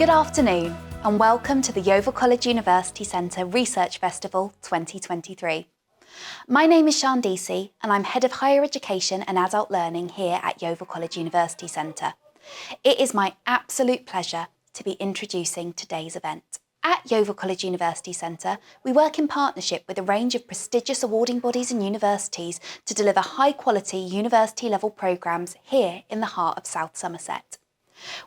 Good afternoon and welcome to the Yeovil College University Centre Research Festival 2023. My name is Sian Deasy and I'm Head of Higher Education and Adult Learning here at Yeovil College University Centre. It is my absolute pleasure to be introducing today's event. At Yeovil College University Centre, we work in partnership with a range of prestigious awarding bodies and universities to deliver high-quality university-level programmes here in the heart of South Somerset.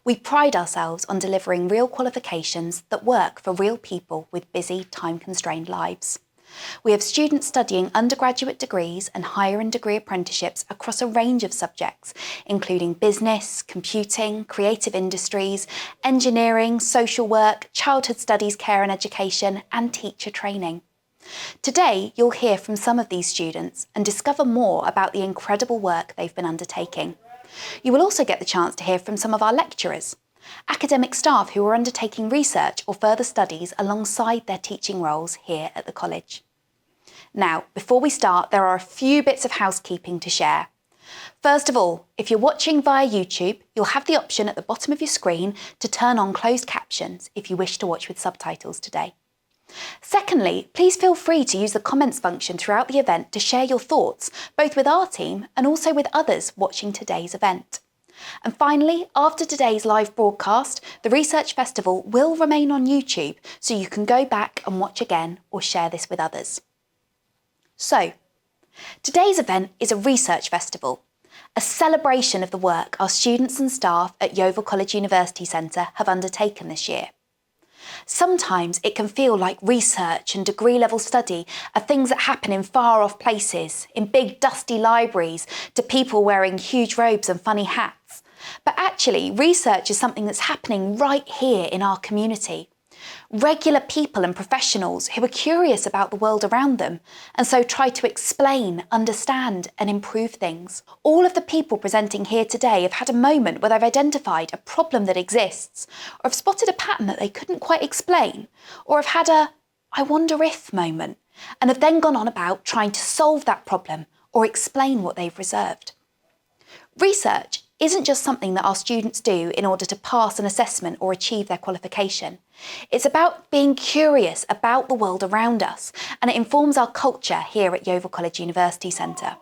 We pride ourselves on delivering real qualifications that work for real people with busy, time-constrained lives. We have students studying undergraduate degrees and higher and degree apprenticeships across a range of subjects, including business, computing, creative industries, engineering, social work, childhood studies, care and education, and teacher training. Today, you'll hear from some of these students and discover more about the incredible work they've been undertaking. You will also get the chance to hear from some of our lecturers, academic staff who are undertaking research or further studies alongside their teaching roles here at the college. Now, before we start, there are a few bits of housekeeping to share. First of all, if you're watching via YouTube, you'll have the option at the bottom of your screen to turn on closed captions if you wish to watch with subtitles today. Secondly, please feel free to use the comments function throughout the event to share your thoughts, both with our team and also with others watching today's event. And finally, after today's live broadcast, the Research Festival will remain on YouTube, so you can go back and watch again or share this with others. So, today's event is a Research Festival, a celebration of the work our students and staff at Yeovil College University Centre have undertaken this year. Sometimes it can feel like research and degree-level study are things that happen in far-off places, in big dusty libraries, to people wearing huge robes and funny hats. But actually, research is something that's happening right here in our community. Regular people and professionals who are curious about the world around them and so try to explain, understand and improve things. All of the people presenting here today have had a moment where they've identified a problem that exists, or have spotted a pattern that they couldn't quite explain, or have had a "I wonder if" moment, and have then gone on about trying to solve that problem or explain what they've reserved. Research isn't just something that our students do in order to pass an assessment or achieve their qualification. It's about being curious about the world around us, and it informs our culture here at Yeovil College University Centre.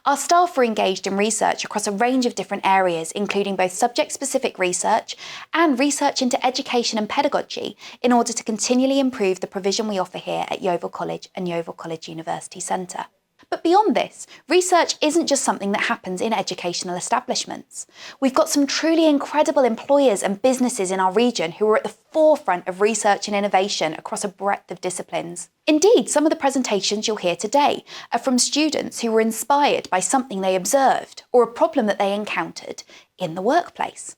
Our staff are engaged in research across a range of different areas, including both subject-specific research and research into education and pedagogy, in order to continually improve the provision we offer here at Yeovil College and Yeovil College University Centre. But beyond this, research isn't just something that happens in educational establishments. We've got some truly incredible employers and businesses in our region who are at the forefront of research and innovation across a breadth of disciplines. Indeed, some of the presentations you'll hear today are from students who were inspired by something they observed or a problem that they encountered in the workplace.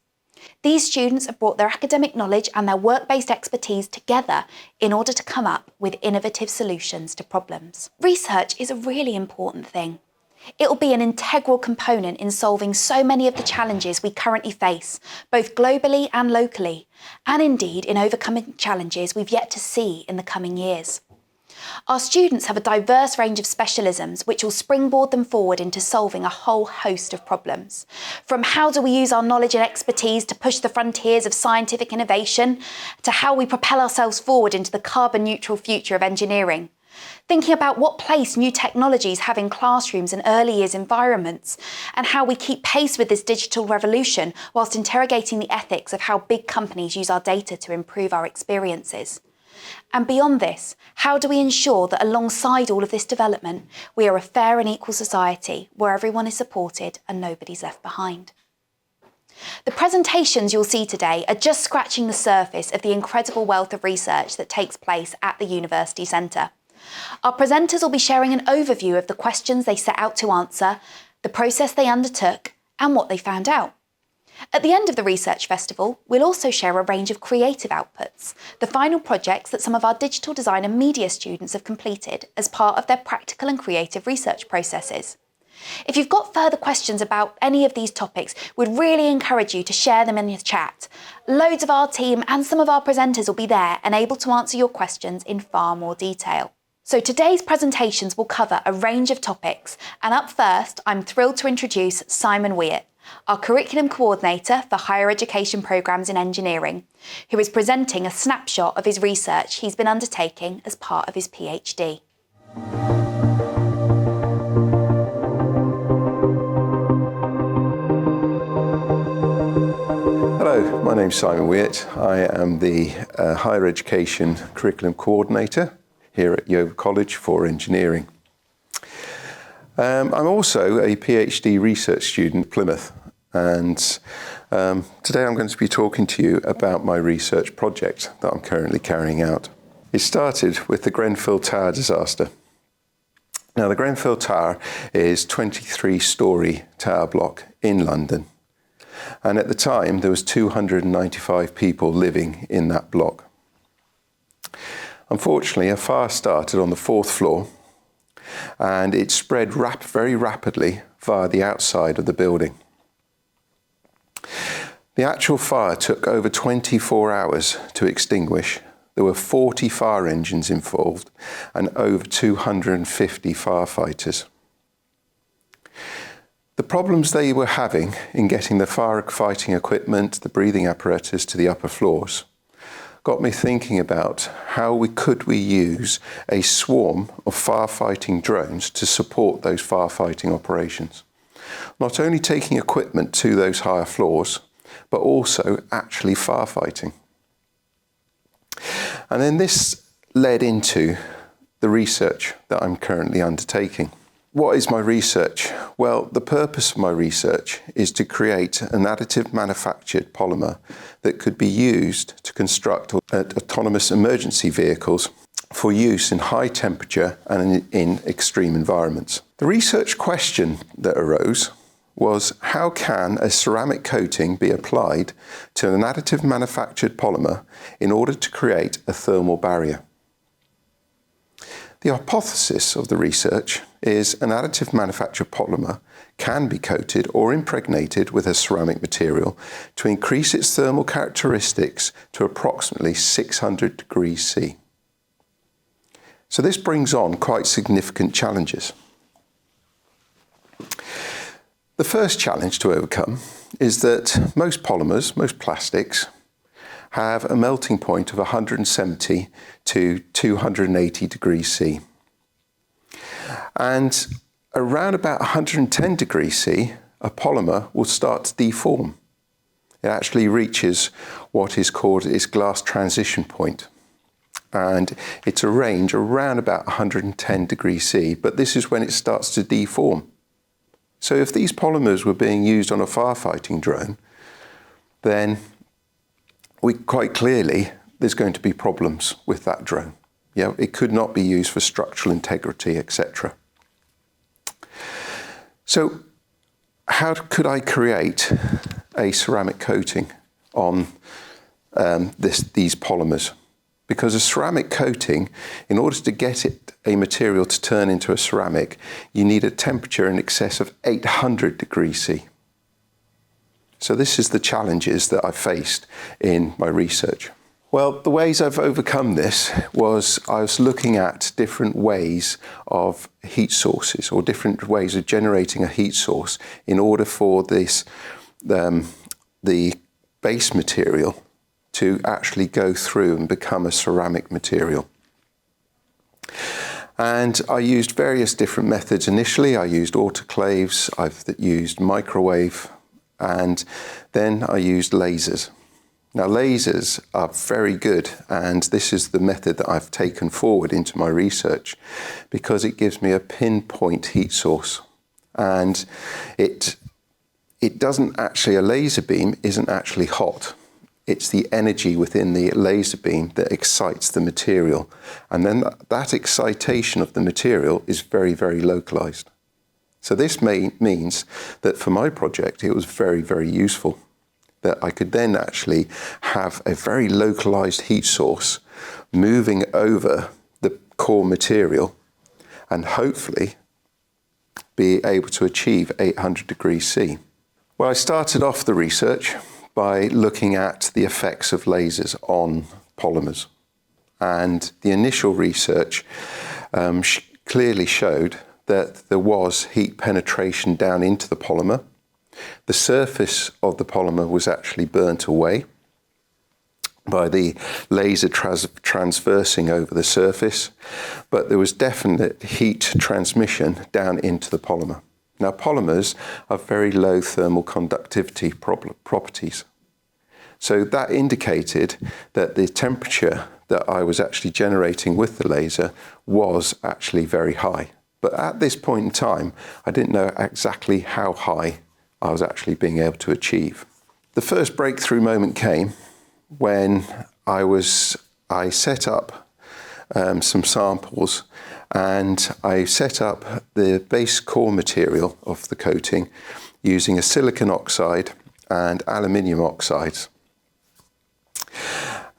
These students have brought their academic knowledge and their work-based expertise together in order to come up with innovative solutions to problems. Research is a really important thing. It will be an integral component in solving so many of the challenges we currently face, both globally and locally, and indeed in overcoming challenges we've yet to see in the coming years. Our students have a diverse range of specialisms which will springboard them forward into solving a whole host of problems. From how do we use our knowledge and expertise to push the frontiers of scientific innovation, to how we propel ourselves forward into the carbon neutral future of engineering. Thinking about what place new technologies have in classrooms and early years environments, and how we keep pace with this digital revolution whilst interrogating the ethics of how big companies use our data to improve our experiences. And beyond this, how do we ensure that alongside all of this development, we are a fair and equal society where everyone is supported and nobody's left behind? The presentations you'll see today are just scratching the surface of the incredible wealth of research that takes place at the University Centre. Our presenters will be sharing an overview of the questions they set out to answer, the process they undertook, and what they found out. At the end of the Research Festival, we'll also share a range of creative outputs, the final projects that some of our digital design and media students have completed as part of their practical and creative research processes. If you've got further questions about any of these topics, we'd really encourage you to share them in the chat. Loads of our team and some of our presenters will be there and able to answer your questions in far more detail. So today's presentations will cover a range of topics, and up first, I'm thrilled to introduce Simon Wyatt, our curriculum coordinator for higher education programmes in engineering, who is presenting a snapshot of his research he's been undertaking as part of his PhD. Hello, my name's Simon Wiett. I am the Higher Education Curriculum Coordinator here at Yeovil College for Engineering. I'm also a PhD research student at Plymouth, and today I'm going to be talking to you about my research project that I'm currently carrying out. It started with the Grenfell Tower disaster. Now, the Grenfell Tower is a 23-storey tower block in London. And at the time, there was 295 people living in that block. Unfortunately, a fire started on the 4th floor, and it spread very rapidly via the outside of the building. The actual fire took over 24 hours to extinguish. There were 40 fire engines involved and over 250 firefighters. The problems they were having in getting the firefighting equipment, the breathing apparatus to the upper floors, got me thinking about how could we use a swarm of firefighting drones to support those firefighting operations. Not only taking equipment to those higher floors, but also actually firefighting. And then this led into the research that I'm currently undertaking. What is my research? Well, the purpose of my research is to create an additive manufactured polymer that could be used to construct autonomous emergency vehicles for use in high temperature and in extreme environments. The research question that arose was, how can a ceramic coating be applied to an additive manufactured polymer in order to create a thermal barrier? The hypothesis of the research is an additive manufactured polymer can be coated or impregnated with a ceramic material to increase its thermal characteristics to approximately 600 degrees C. So this brings on quite significant challenges. The first challenge to overcome is that most polymers, most plastics, have a melting point of 170 to 280 degrees C. And around about 110 degrees C, a polymer will start to deform. It actually reaches what is called its glass transition point. And it's a range around about 110 degrees C, but this is when it starts to deform. So if these polymers were being used on a firefighting drone, then quite clearly, there's going to be problems with that drone. Yeah, it could not be used for structural integrity, etc. So how could I create a ceramic coating on these polymers? Because a ceramic coating, in order to get a material to turn into a ceramic, you need a temperature in excess of 800 degrees C. So this is the challenges that I faced in my research. Well, the ways I've overcome this was I was looking at different ways of heat sources or different ways of generating a heat source in order for the base material to actually go through and become a ceramic material. And I used various different methods initially. I used autoclaves, I've used microwave, and then I used lasers. Now, lasers are very good, and this is the method that I've taken forward into my research because it gives me a pinpoint heat source. And it doesn't actually, a laser beam isn't actually hot. It's the energy within the laser beam that excites the material. And then that excitation of the material is very, very localized. So this means that for my project, it was very, very useful that I could then actually have a very localized heat source moving over the core material and hopefully be able to achieve 800 degrees C. Well, I started off the research by looking at the effects of lasers on polymers. And the initial research clearly showed that there was heat penetration down into the polymer. the surface of the polymer was actually burnt away by the laser transversing over the surface, but there was definite heat transmission down into the polymer. Now, polymers have very low thermal conductivity properties. So that indicated that the temperature that I was actually generating with the laser was actually very high. But at this point in time, I didn't know exactly how high I was actually being able to achieve. The first breakthrough moment came when I set up some samples, and I set up the base core material of the coating using a silicon oxide and aluminium oxides.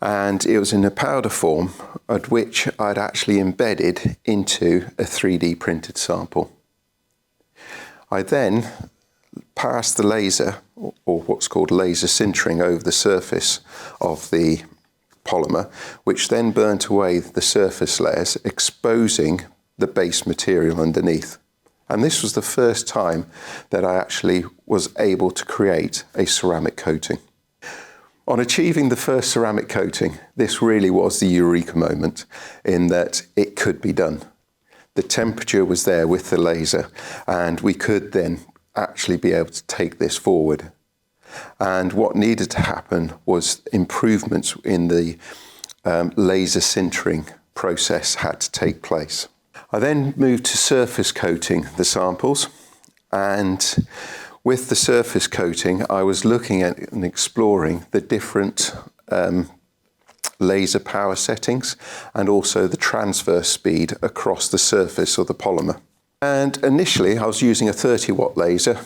And it was in a powder form at which I'd actually embedded into a 3D printed sample. I then passed the laser, or what's called laser sintering, over the surface of the polymer, which then burnt away the surface layers, exposing the base material underneath. And this was the first time that I actually was able to create a ceramic coating. On achieving the first ceramic coating, this really was the eureka moment in that it could be done. The temperature was there with the laser, and we could then actually be able to take this forward. And what needed to happen was improvements in the laser sintering process had to take place. I then moved to surface coating the samples, and with the surface coating, I was looking at and exploring the different laser power settings and also the transverse speed across the surface of the polymer. And initially, I was using a 30-watt laser,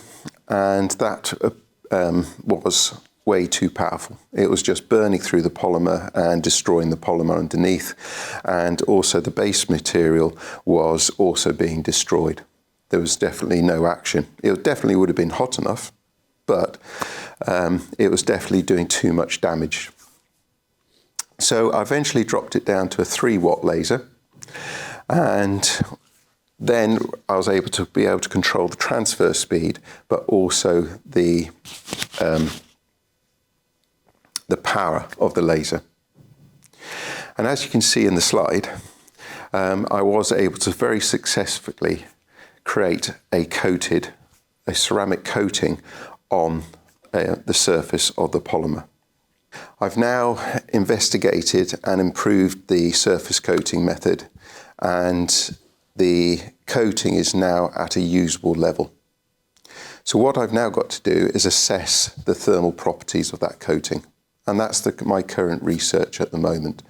and that was way too powerful. It was just burning through the polymer and destroying the polymer underneath, and also the base material was also being destroyed. There was definitely no action. It definitely would have been hot enough, but it was definitely doing too much damage. So I eventually dropped it down to a 3-watt laser, and then I was able to control the transfer speed, but also the power of the laser. And as you can see in the slide, I was able to very successfully create a ceramic coating on the surface of the polymer. I've now investigated and improved the surface coating method, and the coating is now at a usable level. So what I've now got to do is assess the thermal properties of that coating. And that's my current research at the moment,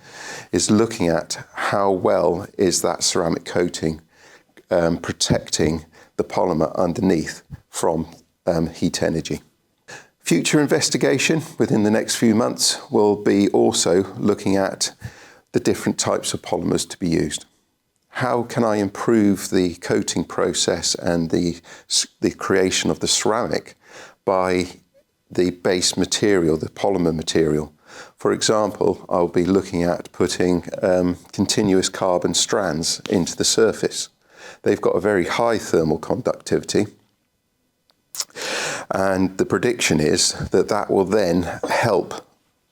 is looking at how well is that ceramic coating protecting the polymer underneath from heat energy. Future investigation within the next few months will be also looking at the different types of polymers to be used. How can I improve the coating process and the creation of the ceramic by the base material, the polymer material? For example, I'll be looking at putting continuous carbon strands into the surface. They've got a very high thermal conductivity, and the prediction is that that will then help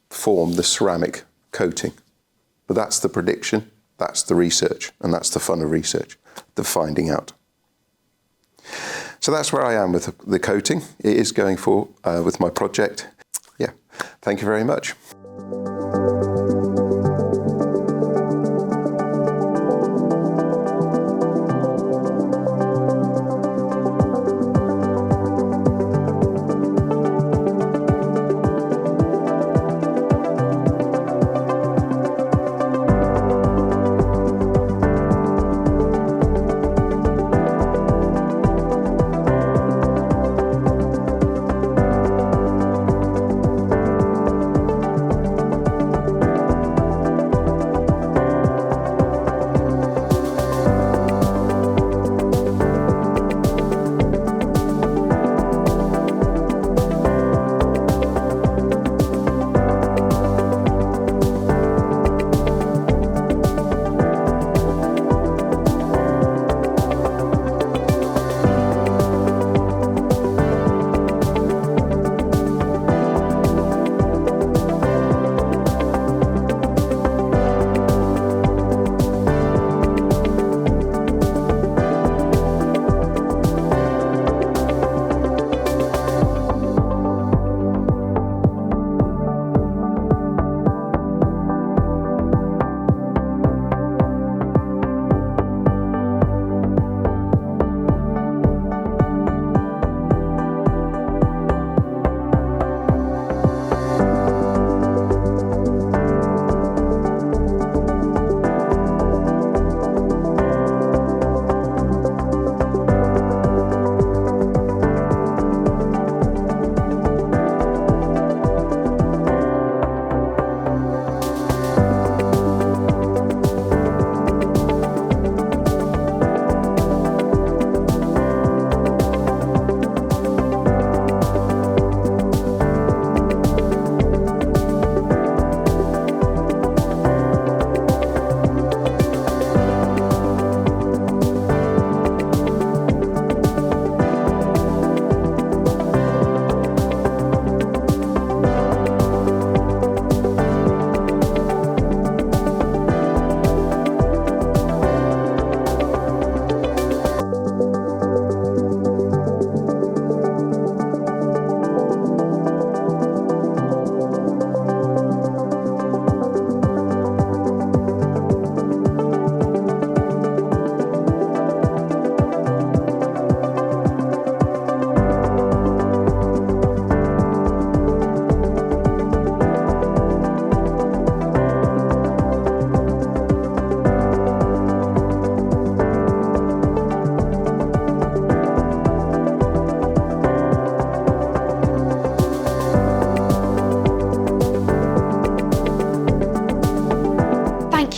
form the ceramic coating. But that's the prediction, that's the research, and that's the fun of research, the finding out. So that's where I am with the coating. It is going for with my project. Yeah, thank you very much.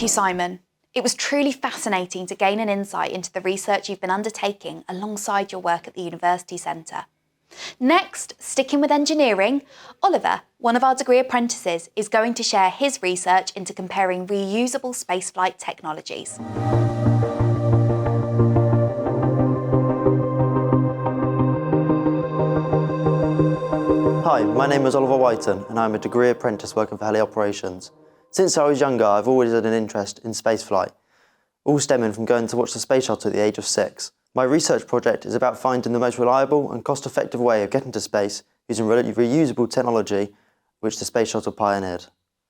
you, Simon. It was truly fascinating to gain an insight into the research you've been undertaking alongside your work at the University Centre. Next, sticking with engineering, Oliver, one of our degree apprentices, is going to share his research into comparing reusable spaceflight technologies. Hi, my name is Oliver Whiten and I'm a degree apprentice working for Heli Operations. Since I was younger, I've always had an interest in spaceflight, all stemming from going to watch the space shuttle at the age of 6. My research project is about finding the most reliable and cost-effective way of getting to space using reusable technology which the space shuttle pioneered.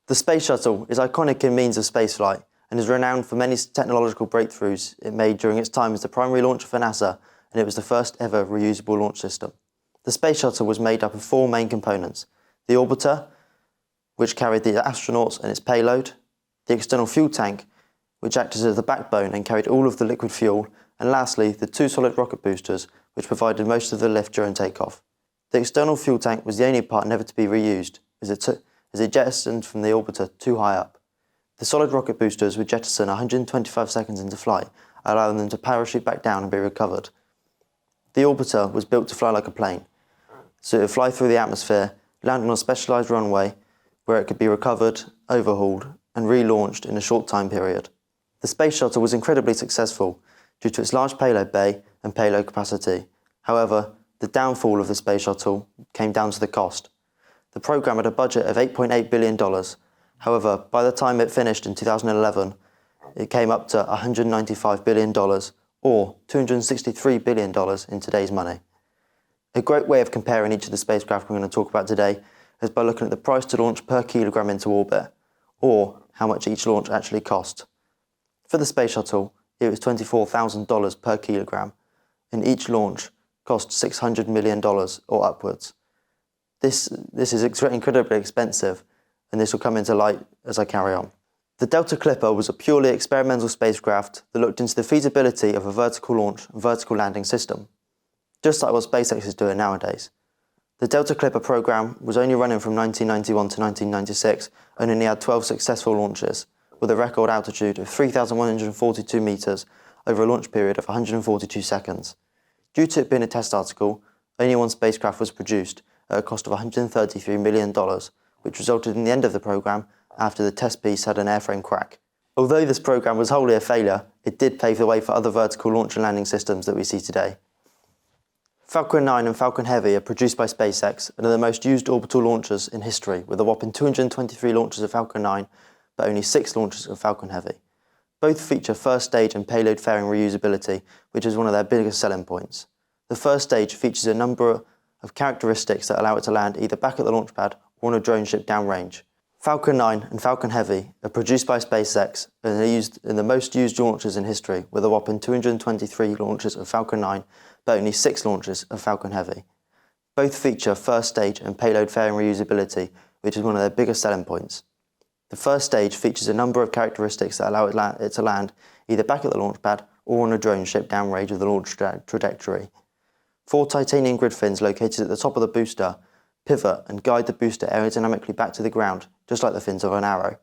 The space shuttle is iconic in means of spaceflight and is renowned for many technological breakthroughs it made during its time as the primary launcher for NASA, and it was the first ever reusable launch system. The space shuttle was made up of 4 main components: the orbiter, which carried the astronauts and its payload, the external fuel tank, which acted as the backbone and carried all of the liquid fuel, and lastly, the 2 solid rocket boosters, which provided most of the lift during takeoff. The external fuel tank was the only part never to be reused, as it jettisoned from the orbiter too high up. The solid rocket boosters would jettison 125 seconds into flight, allowing them to parachute back down and be recovered. The orbiter was built to fly like a plane, so it would fly through the atmosphere, land on a specialised runway where it could be recovered, overhauled and relaunched in a short time period. The space shuttle was incredibly successful due to its large payload bay and payload capacity. However, the downfall of the space shuttle came down to the cost. The programme had a budget of $8.8 billion. However, by the time it finished in 2011, it came up to $195 billion, or $263 billion in today's money. A great way of comparing each of the spacecraft we're going to talk about today is by looking at the price to launch per kilogram into orbit, or how much each launch actually cost. For the space shuttle, it was $24,000 per kilogram, and each launch cost $600 million or upwards. This is incredibly expensive, and this will come into light as I carry on. The Delta Clipper was a purely experimental spacecraft that looked into the feasibility of a vertical launch and vertical landing system, just like what SpaceX is doing nowadays. The Delta Clipper program was only running from 1991 to 1996 and only had 12 successful launches, with a record altitude of 3,142 metres over a launch period of 142 seconds. Due to it being a test article, only 1 spacecraft was produced at a cost of $133 million, which resulted in the end of the program after the test piece had an airframe crack. Although this program was wholly a failure, it did pave the way for other vertical launch and landing systems that we see today. Falcon 9 and Falcon Heavy are produced by SpaceX and are the most used orbital launchers in history, with a whopping 223 launches of Falcon 9, but only 6 launches of Falcon Heavy. Both feature first stage and payload fairing reusability, which is one of their biggest selling points. The first stage features a number of characteristics that allow it to land either back at the launch pad or on a drone ship downrange. Falcon 9 and Falcon Heavy are produced by SpaceX and are used in the most used launchers in history, with a whopping 223 launches of Falcon 9, but only 6 launches of Falcon Heavy. Both feature first stage and payload fairing reusability, which is one of their biggest selling points. The first stage features a number of characteristics that allow it to land either back at the launch pad or on a drone ship downrange of the launch trajectory. 4 titanium grid fins located at the top of the booster pivot and guide the booster aerodynamically back to the ground, just like the fins of an arrow.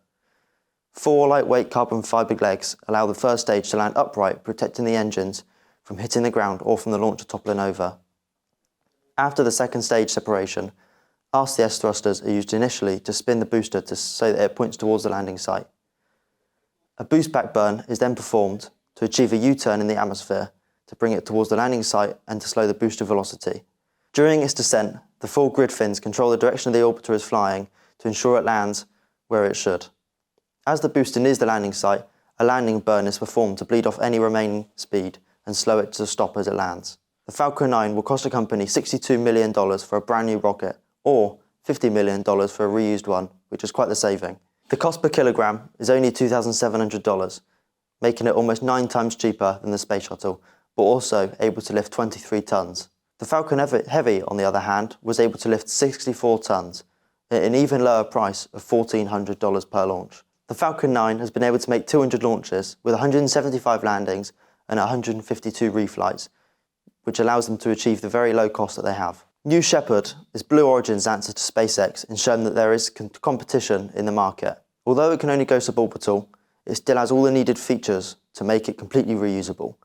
4 lightweight carbon fibre legs allow the first stage to land upright, protecting the engines from hitting the ground or from the launcher toppling over. After the second stage separation, RCS thrusters are used initially to spin the booster so that it points towards the landing site. A boost back burn is then performed to achieve a U-turn in the atmosphere to bring it towards the landing site and to slow the booster velocity. During its descent, the 4 grid fins control the direction the orbiter is flying to ensure it lands where it should. As the booster nears the landing site, a landing burn is performed to bleed off any remaining speed and slow it to a stop as it lands. The Falcon 9 will cost a company $62 million for a brand new rocket, or $50 million for a reused one, which is quite the saving. The cost per kilogram is only $2,700, making it almost 9 times cheaper than the space shuttle, but also able to lift 23 tons. The Falcon Heavy, on the other hand, was able to lift 64 tons, at an even lower price of $1,400 per launch. The Falcon 9 has been able to make 200 launches, with 175 landings and 152 reflights, which allows them to achieve the very low cost that they have. New Shepard is Blue Origin's answer to SpaceX in showing that there is competition in the market. Although it can only go suborbital, it still has all the needed features to make it completely reusable.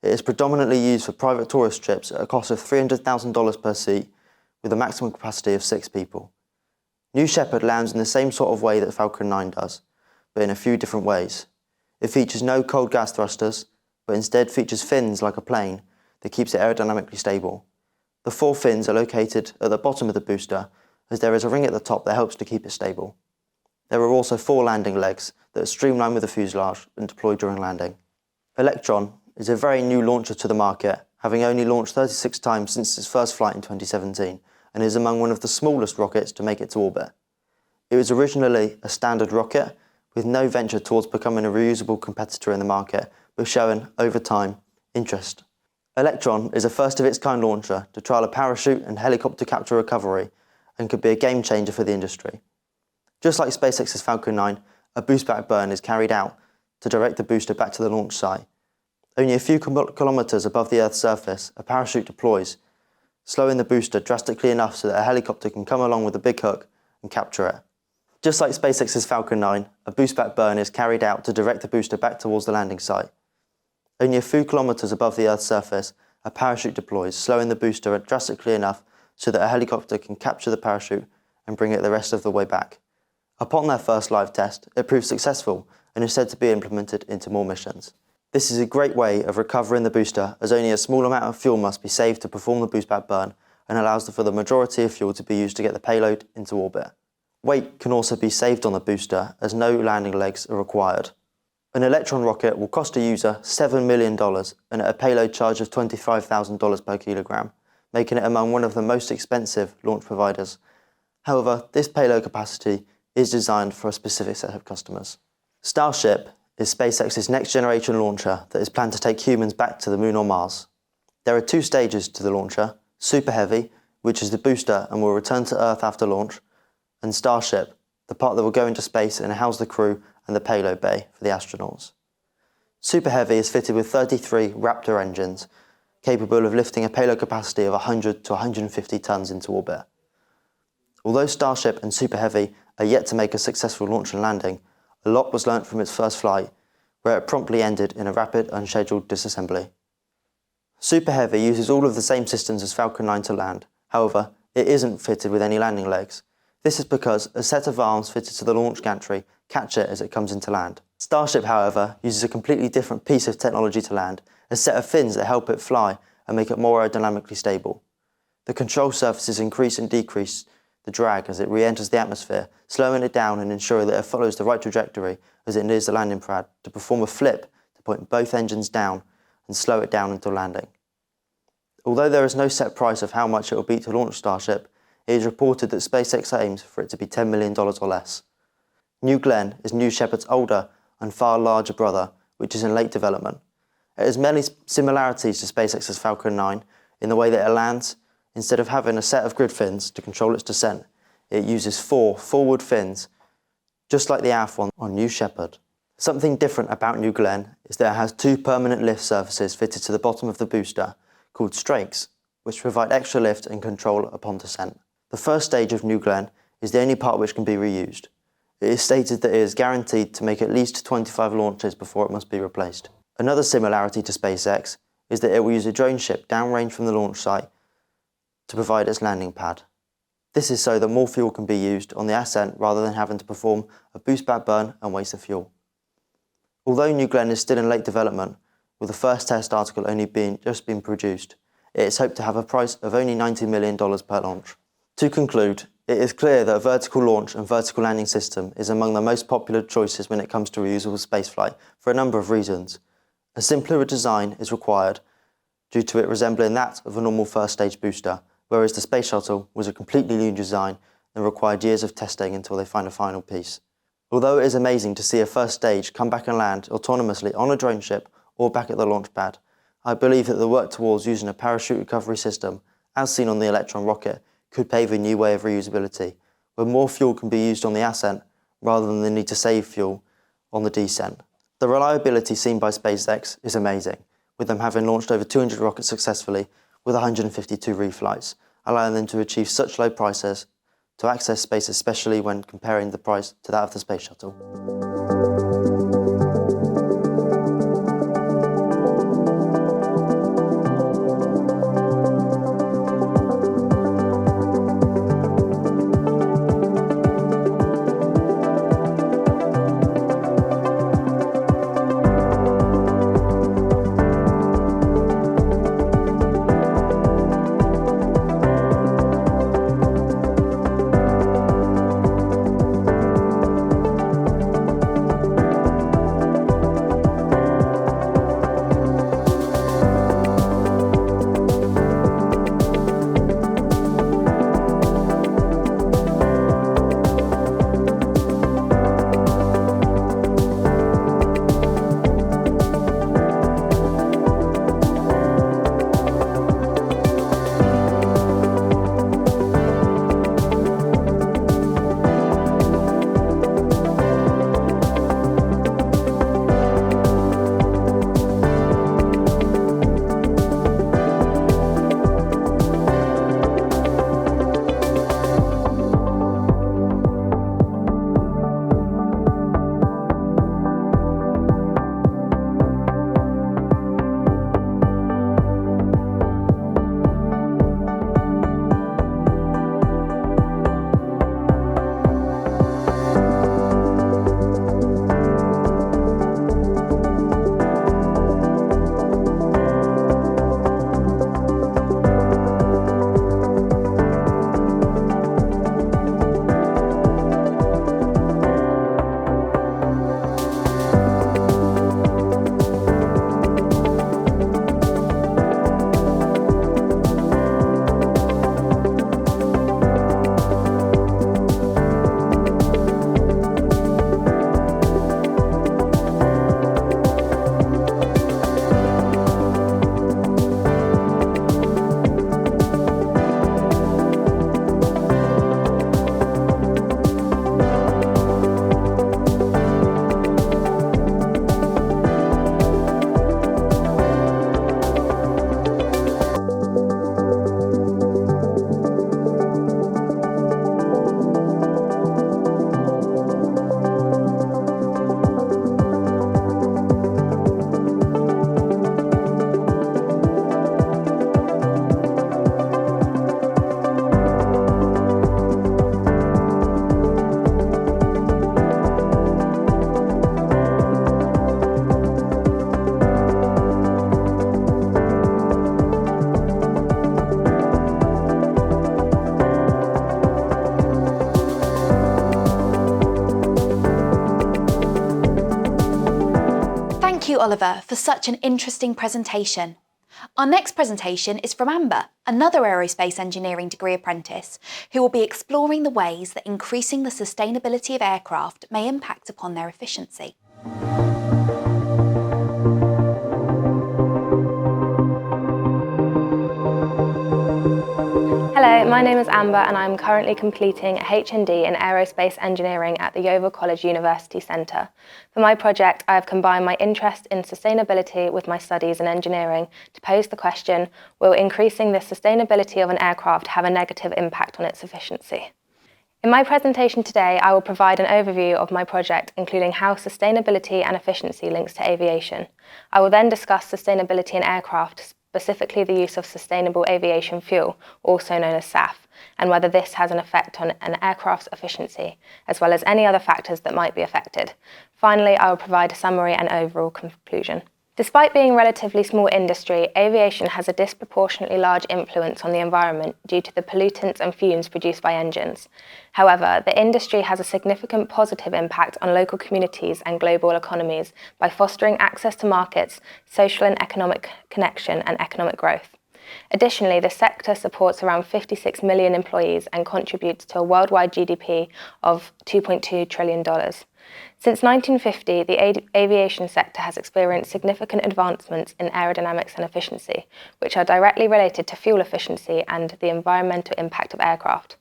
It is predominantly used for private tourist trips at a cost of $300,000 per seat, with a maximum capacity of 6 people. New Shepard lands in the same sort of way that Falcon 9 does, but in a few different ways. It features no cold gas thrusters, but instead features fins like a plane that keeps it aerodynamically stable. The 4 fins are located at the bottom of the booster, as there is a ring at the top that helps to keep it stable. There are also 4 landing legs that are streamlined with the fuselage and deployed during landing. Electron is a very new launcher to the market, having only launched 36 times since its first flight in 2017, and is among one of the smallest rockets to make it to orbit. It was originally a standard rocket, with no venture towards becoming a reusable competitor in the market, but showing, over time, interest. Electron is a first-of-its-kind launcher to trial a parachute and helicopter capture recovery, and could be a game changer for the industry. Just like SpaceX's Falcon 9, a boost-back burn is carried out to direct the booster back to the launch site. Only a few kilometres above the Earth's surface, a parachute deploys, slowing the booster drastically enough so that a helicopter can come along with a big hook and capture it. Just like SpaceX's Falcon 9, a boost-back burn is carried out to direct the booster back towards the landing site. Only a few kilometres above the Earth's surface, a parachute deploys, slowing the booster drastically enough so that a helicopter can capture the parachute and bring it the rest of the way back. Upon their first live test, it proved successful and is said to be implemented into more missions. This is a great way of recovering the booster, as only a small amount of fuel must be saved to perform the boost-back burn, and allows for the majority of fuel to be used to get the payload into orbit. Weight can also be saved on the booster, as no landing legs are required. An Electron rocket will cost a user $7 million and at a payload charge of $25,000 per kilogram, making it among one of the most expensive launch providers. However, this payload capacity is designed for a specific set of customers. Starship is SpaceX's next-generation launcher that is planned to take humans back to the Moon or Mars. There are 2 stages to the launcher: Super Heavy, which is the booster and will return to Earth after launch, and Starship, the part that will go into space and house the crew and the payload bay for the astronauts. Super Heavy is fitted with 33 Raptor engines, capable of lifting a payload capacity of 100 to 150 tons into orbit. Although Starship and Super Heavy are yet to make a successful launch and landing, a lot was learnt from its first flight, where it promptly ended in a rapid, unscheduled disassembly. Super Heavy uses all of the same systems as Falcon 9 to land. However, it isn't fitted with any landing legs. This is because a set of arms fitted to the launch gantry catch it as it comes into land. Starship, however, uses a completely different piece of technology to land, a set of fins that help it fly and make it more aerodynamically stable. The control surfaces increase and decrease the drag as it re-enters the atmosphere, slowing it down and ensuring that it follows the right trajectory as it nears the landing pad to perform a flip to point both engines down and slow it down until landing. Although there is no set price of how much it will be to launch Starship, it is reported that SpaceX aims for it to be $10 million or less. New Glenn is New Shepard's older and far larger brother, which is in late development. It has many similarities to SpaceX's Falcon 9 in the way that it lands. Instead of having a set of grid fins to control its descent, it uses 4 forward fins, just like the aft one on New Shepard. Something different about New Glenn is that it has 2 permanent lift surfaces fitted to the bottom of the booster, called strakes, which provide extra lift and control upon descent. The first stage of New Glenn is the only part which can be reused. It is stated that it is guaranteed to make at least 25 launches before it must be replaced. Another similarity to SpaceX is that it will use a drone ship downrange from the launch site to provide its landing pad. This is so that more fuel can be used on the ascent rather than having to perform a boost-back burn and waste of fuel. Although New Glenn is still in late development, with the first test article only just been produced, it is hoped to have a price of only $90 million per launch. To conclude, it is clear that a vertical launch and vertical landing system is among the most popular choices when it comes to reusable spaceflight for a number of reasons. A simpler design is required due to it resembling that of a normal first-stage booster, whereas the Space Shuttle was a completely new design and required years of testing until they find a final piece. Although it is amazing to see a first stage come back and land autonomously on a drone ship or back at the launch pad, I believe that the work towards using a parachute recovery system, as seen on the Electron rocket, could pave a new way of reusability, where more fuel can be used on the ascent rather than the need to save fuel on the descent. The reliability seen by SpaceX is amazing, with them having launched over 200 rockets successfully with 152 reflights, allowing them to achieve such low prices to access space, especially when comparing the price to that of the Space Shuttle. you, Oliver, for such an interesting presentation. Our next presentation is from Amber, another aerospace engineering degree apprentice, who will be exploring the ways that increasing the sustainability of aircraft may impact upon their efficiency. Hello, my name is Amber and I'm currently completing a HND in Aerospace Engineering at the Yeovil College University Centre. For my project, I have combined my interest in sustainability with my studies in engineering to pose the question, will increasing the sustainability of an aircraft have a negative impact on its efficiency? In my presentation today, I will provide an overview of my project, including how sustainability and efficiency links to aviation. I will then discuss sustainability in aircraft, specifically the use of sustainable aviation fuel, also known as SAF, and whether this has an effect on an aircraft's efficiency, as well as any other factors that might be affected. Finally, I will provide a summary and overall conclusion. Despite being a relatively small industry, aviation has a disproportionately large influence on the environment due to the pollutants and fumes produced by engines. However, the industry has a significant positive impact on local communities and global economies by fostering access to markets, social and economic connection, and economic growth. Additionally, the sector supports around 56 million employees and contributes to a worldwide GDP of $2.2 trillion. Since 1950, the aviation sector has experienced significant advancements in aerodynamics and efficiency, which are directly related to fuel efficiency and the environmental impact of aircraft.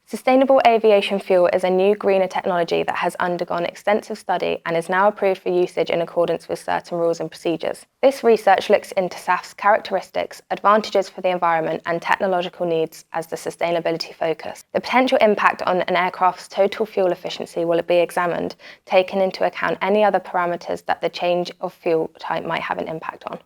Sustainable aviation fuel is a new, greener technology that has undergone extensive study and is now approved for usage in accordance with certain rules and procedures. This research looks into SAF's characteristics, advantages for the environment, and technological needs as the sustainability focus. The potential impact on an aircraft's total fuel efficiency will be examined, taking into account any other parameters that the change of fuel type might have an impact on.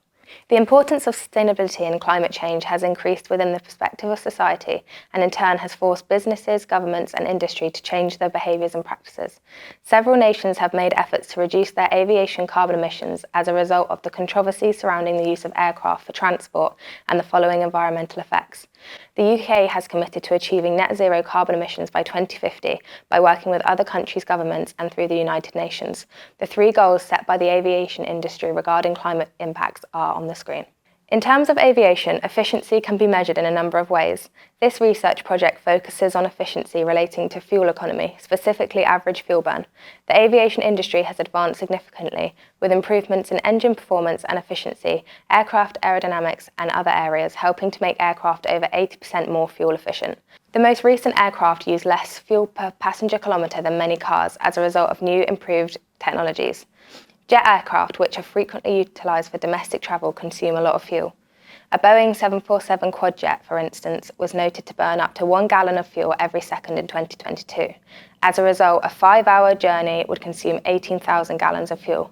The importance of sustainability and climate change has increased within the perspective of society and in turn has forced businesses, governments and industry to change their behaviours and practices. Several nations have made efforts to reduce their aviation carbon emissions as a result of the controversy surrounding the use of aircraft for transport and the following environmental effects. The UK has committed to achieving net zero carbon emissions by 2050 by working with other countries' governments and through the United Nations. The three goals set by the aviation industry regarding climate impacts are on the screen. In terms of aviation, efficiency can be measured in a number of ways. This research project focuses on efficiency relating to fuel economy, specifically average fuel burn. The aviation industry has advanced significantly with improvements in engine performance and efficiency, aircraft aerodynamics and other areas, helping to make aircraft over 80% more fuel efficient. The most recent aircraft use less fuel per passenger kilometre than many cars as a result of new improved technologies. Jet aircraft, which are frequently utilised for domestic travel, consume a lot of fuel. A Boeing 747 quadjet, for instance, was noted to burn up to 1 gallon of fuel every second in 2022. As a result, a 5-hour journey would consume 18,000 gallons of fuel.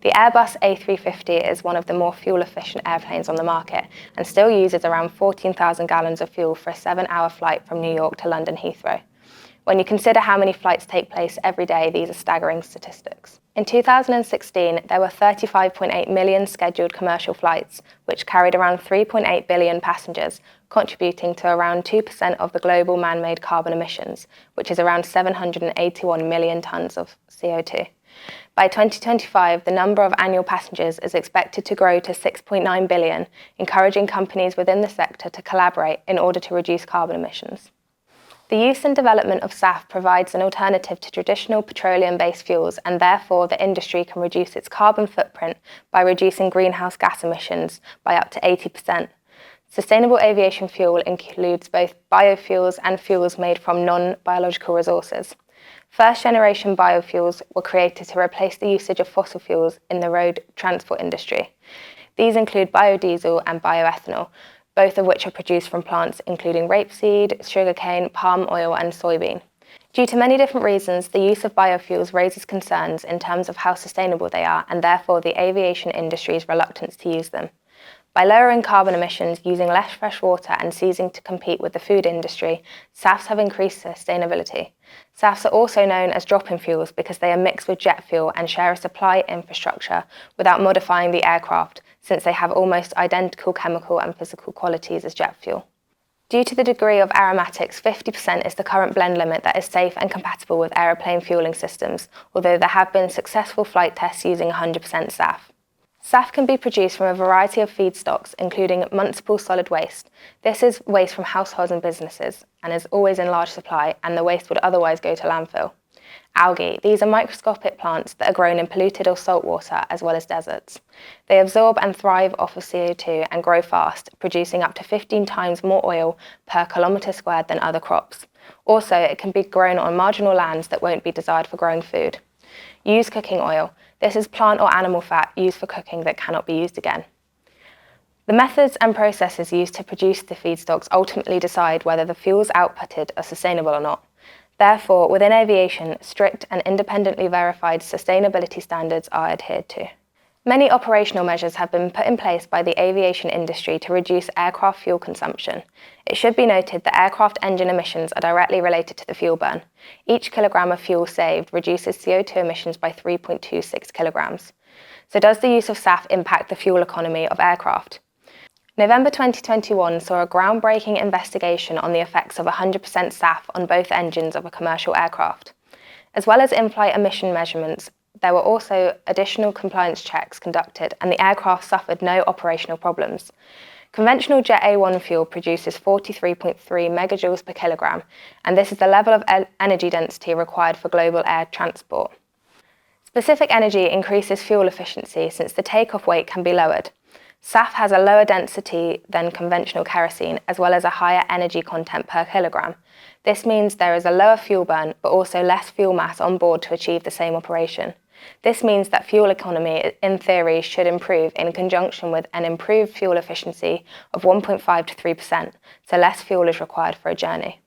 The Airbus A350 is one of the more fuel-efficient airplanes on the market and still uses around 14,000 gallons of fuel for a 7-hour flight from New York to London Heathrow. When you consider how many flights take place every day, these are staggering statistics. In 2016, there were 35.8 million scheduled commercial flights, which carried around 3.8 billion passengers, contributing to around 2% of the global man-made carbon emissions, which is around 781 million tonnes of CO2. By 2025, the number of annual passengers is expected to grow to 6.9 billion, encouraging companies within the sector to collaborate in order to reduce carbon emissions. The use and development of SAF provides an alternative to traditional petroleum-based fuels, and therefore the industry can reduce its carbon footprint by reducing greenhouse gas emissions by up to 80%. Sustainable aviation fuel includes both biofuels and fuels made from non-biological resources. First-generation biofuels were created to replace the usage of fossil fuels in the road transport industry. These include biodiesel and bioethanol, both of which are produced from plants including rapeseed, sugarcane, palm oil and soybean. Due to many different reasons, the use of biofuels raises concerns in terms of how sustainable they are and therefore the aviation industry's reluctance to use them. By lowering carbon emissions, using less fresh water and ceasing to compete with the food industry, SAFs have increased sustainability. SAFs are also known as drop-in fuels because they are mixed with jet fuel and share a supply infrastructure without modifying the aircraft, since they have almost identical chemical and physical qualities as jet fuel. Due to the degree of aromatics, 50% is the current blend limit that is safe and compatible with aeroplane fueling systems, although there have been successful flight tests using 100% SAF. SAF can be produced from a variety of feedstocks, including municipal solid waste. This is waste from households and businesses and is always in large supply, and the waste would otherwise go to landfill. Algae. These are microscopic plants that are grown in polluted or salt water as well as deserts. They absorb and thrive off of CO2 and grow fast, producing up to 15 times more oil per kilometre squared than other crops. Also, it can be grown on marginal lands that won't be desired for growing food. Used cooking oil. This is plant or animal fat used for cooking that cannot be used again. The methods and processes used to produce the feedstocks ultimately decide whether the fuels outputted are sustainable or not. Therefore, within aviation, strict and independently verified sustainability standards are adhered to. Many operational measures have been put in place by the aviation industry to reduce aircraft fuel consumption. It should be noted that aircraft engine emissions are directly related to the fuel burn. Each kilogram of fuel saved reduces CO2 emissions by 3.26 kilograms. So does the use of SAF impact the fuel economy of aircraft? November 2021 saw a groundbreaking investigation on the effects of 100% SAF on both engines of a commercial aircraft. As well as in-flight emission measurements, there were also additional compliance checks conducted, and the aircraft suffered no operational problems. Conventional Jet A1 fuel produces 43.3 megajoules per kilogram, and this is the level of energy density required for global air transport. Specific energy increases fuel efficiency since the takeoff weight can be lowered. SAF has a lower density than conventional kerosene, as well as a higher energy content per kilogram. This means there is a lower fuel burn, but also less fuel mass on board to achieve the same operation. This means that fuel economy, in theory, should improve in conjunction with an improved fuel efficiency of 1.5 to 3%, so less fuel is required for a journey.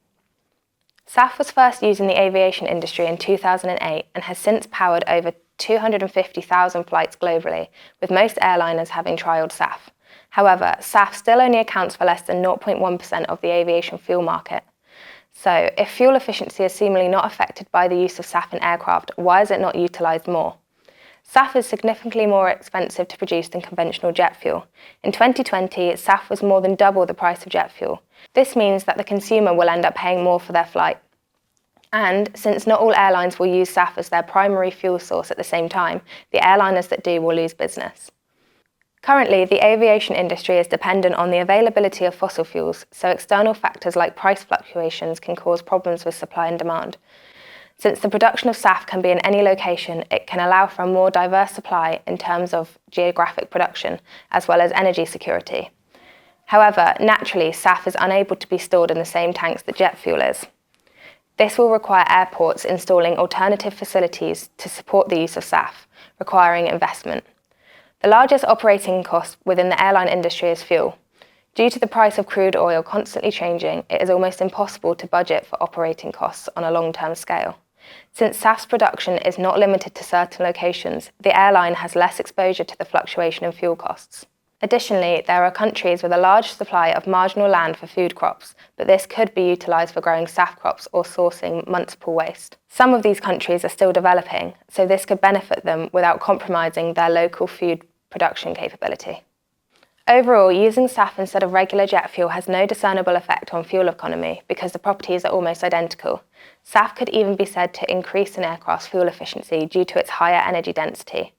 SAF was first used in the aviation industry in 2008 and has since powered over 250,000 flights globally, with most airliners having trialled SAF. However, SAF still only accounts for less than 0.1% of the aviation fuel market. So, if fuel efficiency is seemingly not affected by the use of SAF in aircraft, why is it not utilised more? SAF is significantly more expensive to produce than conventional jet fuel. In 2020, SAF was more than double the price of jet fuel. This means that the consumer will end up paying more for their flight. And since not all airlines will use SAF as their primary fuel source at the same time, the airliners that do will lose business. Currently, the aviation industry is dependent on the availability of fossil fuels, so external factors like price fluctuations can cause problems with supply and demand. Since the production of SAF can be in any location, it can allow for a more diverse supply in terms of geographic production, as well as energy security. However, naturally, SAF is unable to be stored in the same tanks that jet fuel is. This will require airports installing alternative facilities to support the use of SAF, requiring investment. The largest operating cost within the airline industry is fuel. Due to the price of crude oil constantly changing, it is almost impossible to budget for operating costs on a long-term scale. Since SAF's production is not limited to certain locations, the airline has less exposure to the fluctuation in fuel costs. Additionally, there are countries with a large supply of marginal land for food crops, but this could be utilised for growing SAF crops or sourcing municipal waste. Some of these countries are still developing, so this could benefit them without compromising their local food production capability. Overall, using SAF instead of regular jet fuel has no discernible effect on fuel economy because the properties are almost identical. SAF could even be said to increase an aircraft's fuel efficiency due to its higher energy density.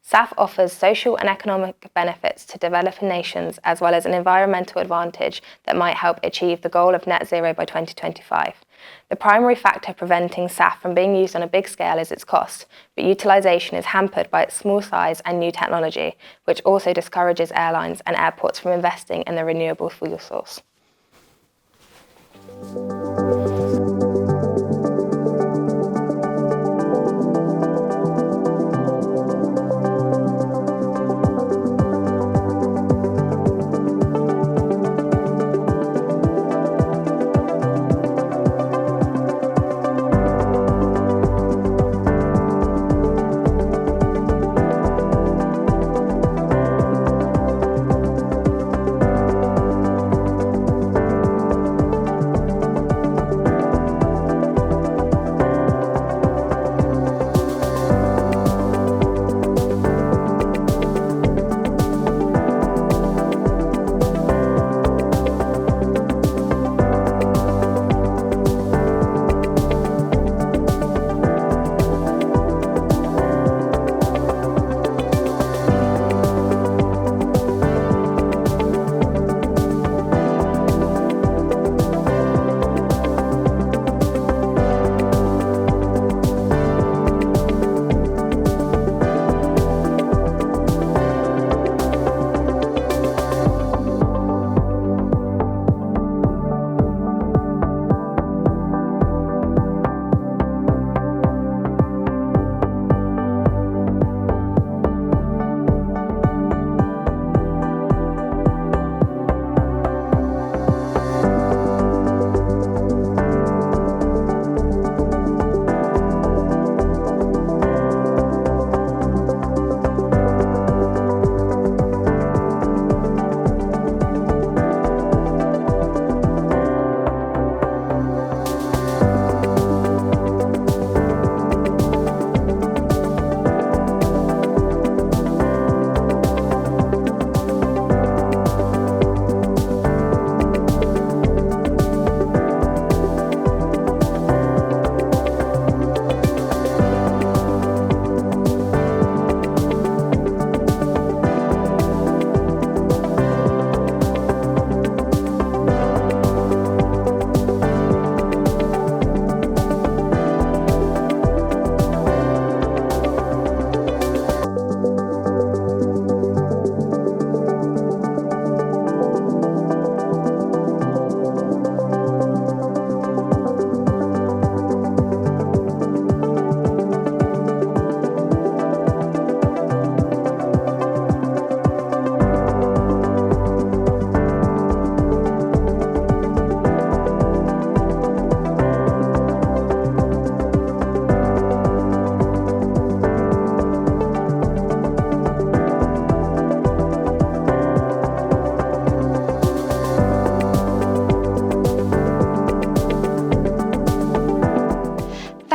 SAF offers social and economic benefits to developing nations as well as an environmental advantage that might help achieve the goal of net zero by 2025. The primary factor preventing SAF from being used on a big scale is its cost, but utilisation is hampered by its small size and new technology, which also discourages airlines and airports from investing in the renewable fuel source.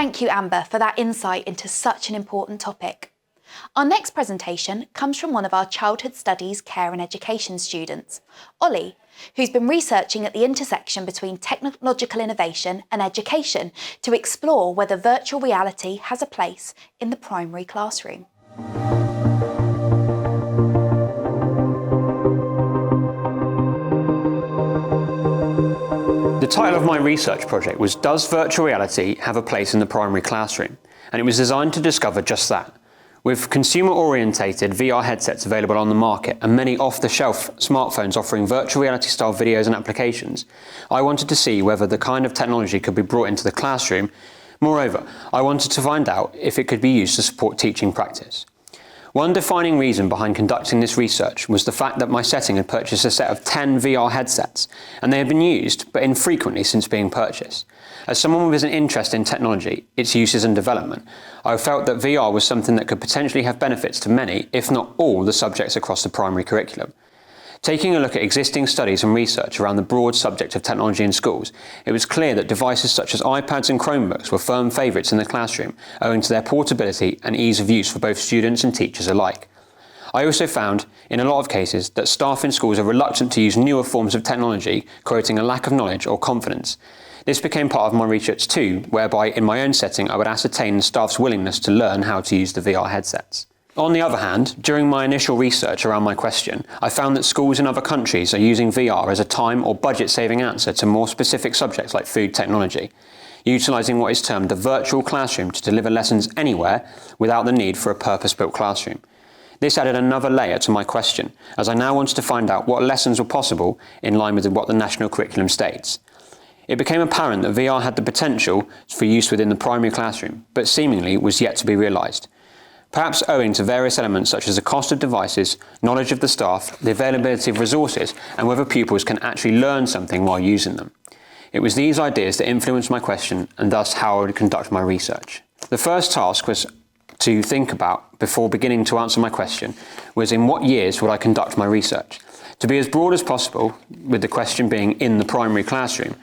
thank you, Amber, for that insight into such an important topic. Our next presentation comes from one of our Childhood Studies Care and Education students, Ollie, who's been researching at the intersection between technological innovation and education to explore whether virtual reality has a place in the primary classroom. The title of my research project was Does Virtual Reality Have a Place in the Primary Classroom? And it was designed to discover just that. With consumer-orientated VR headsets available on the market and many off-the-shelf smartphones offering virtual reality-style videos and applications, I wanted to see whether the kind of technology could be brought into the classroom. Moreover, I wanted to find out if it could be used to support teaching practice. One defining reason behind conducting this research was the fact that my setting had purchased a set of 10 VR headsets, and they had been used, but infrequently since being purchased. As someone with an interest in technology, its uses and development, I felt that VR was something that could potentially have benefits to many, if not all, the subjects across the primary curriculum. Taking a look at existing studies and research around the broad subject of technology in schools, it was clear that devices such as iPads and Chromebooks were firm favourites in the classroom, owing to their portability and ease of use for both students and teachers alike. I also found, in a lot of cases, that staff in schools are reluctant to use newer forms of technology, quoting a lack of knowledge or confidence. This became part of my research too, whereby in my own setting I would ascertain the staff's willingness to learn how to use the VR headsets. On the other hand, during my initial research around my question, I found that schools in other countries are using VR as a time or budget-saving answer to more specific subjects like food technology, utilising what is termed the virtual classroom to deliver lessons anywhere without the need for a purpose-built classroom. This added another layer to my question, as I now wanted to find out what lessons were possible in line with what the national curriculum states. It became apparent that VR had the potential for use within the primary classroom, but seemingly was yet to be realised. Perhaps owing to various elements such as the cost of devices, knowledge of the staff, the availability of resources, and whether pupils can actually learn something while using them. It was these ideas that influenced my question and thus how I would conduct my research. The first task was to think about, before beginning to answer my question, was in what years would I conduct my research? To be as broad as possible, with the question being in the primary classroom,